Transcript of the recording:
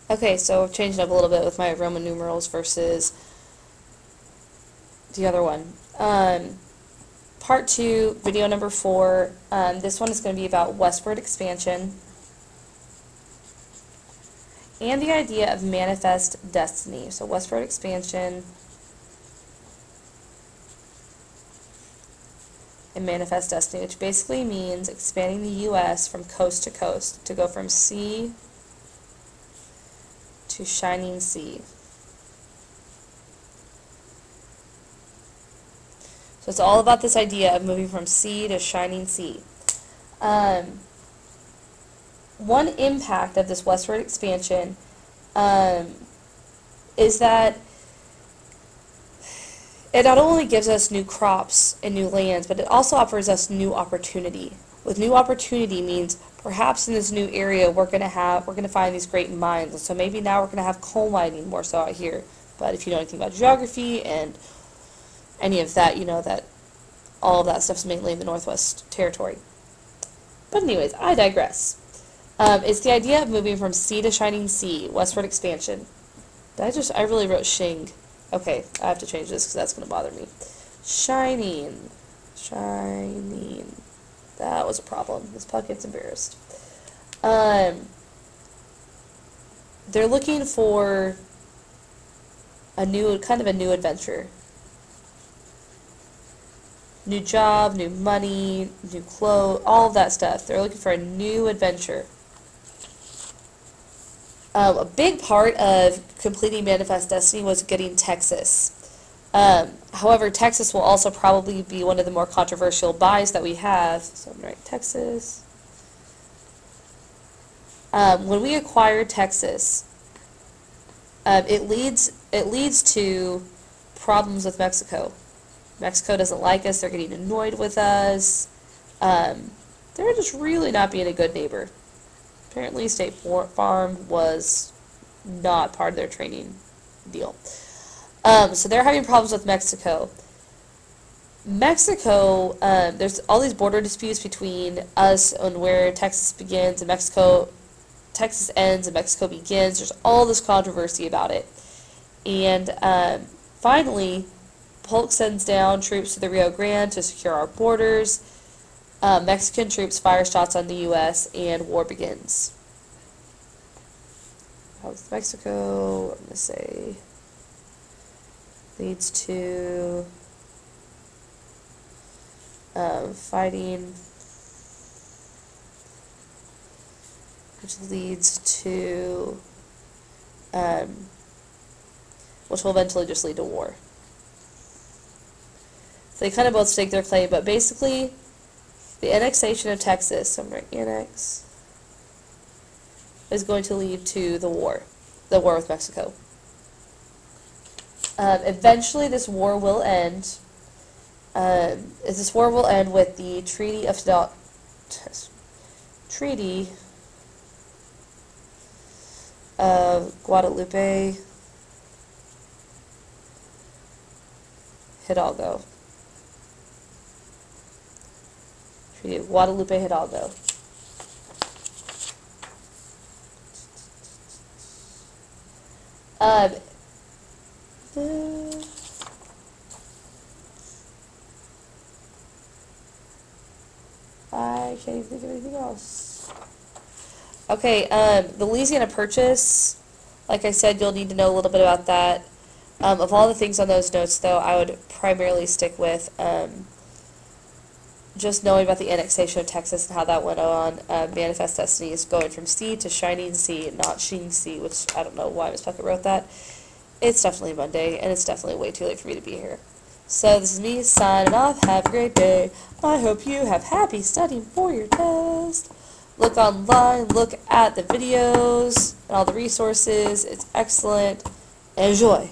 Okay, so I've changed it up a little bit with my Roman numerals versus the other one. Part 2, video number 4. This one is going to be about westward expansion and the idea of manifest destiny. So westward expansion and manifest destiny, which basically means expanding the U.S. from coast to coast, to go from sea to shining sea. So it's all about this idea of moving from sea to shining sea. One impact of this westward expansion is that it not only gives us new crops and new lands, but it also offers us new opportunity. With new opportunity means perhaps in this new area we're going to find these great mines, and so maybe now we're going to have coal mining more so out here. But if you know anything about geography and any of that, you know that all of that stuff is mainly in the Northwest Territory. But anyways, I digress. It's the idea of moving from sea to shining sea, westward expansion. I really wrote shing. Okay, I have to change this because that's going to bother me. Shining. That was a problem. This puck gets embarrassed. They're looking for kind of a new adventure. New job, new money, new clothes, all of that stuff. They're looking for a new adventure. A big part of completing Manifest Destiny was getting Texas. However, Texas will also probably be one of the more controversial buys that we have. So I'm going to write Texas. When we acquire Texas, it leads to problems with Mexico. Mexico doesn't like us. They're getting annoyed with us. They're just really not being a good neighbor. Apparently, State Farm was not part of their training deal. So they're having problems with Mexico. There's all these border disputes between us and where Texas begins and Texas ends and Mexico begins. There's all this controversy about it. And finally, Polk sends down troops to the Rio Grande to secure our borders. Mexican troops fire shots on the U.S. and war begins. How's Mexico? I'm going to say leads to fighting, which leads to which will eventually just lead to war. So they kind of both stake their claim, but basically the annexation of Texas, so I'm going to annex, is going to lead to the war with Mexico. Eventually this war will end. This war will end with the Treaty of Guadalupe Hidalgo. Treaty of Guadalupe Hidalgo. I can't even think of anything else. Okay, the Louisiana Purchase, like I said, you'll need to know a little bit about that. Of all the things on those notes, though, I would primarily stick with just knowing about the annexation of Texas and how that went on. Manifest Destiny is going from sea to shining sea, not sheen sea, which I don't know why Miss Puckett wrote that. It's definitely Monday, and it's definitely way too late for me to be here. So this is me signing off. Have a great day. I hope you have happy studying for your test. Look online, look at the videos and all the resources. It's excellent. Enjoy.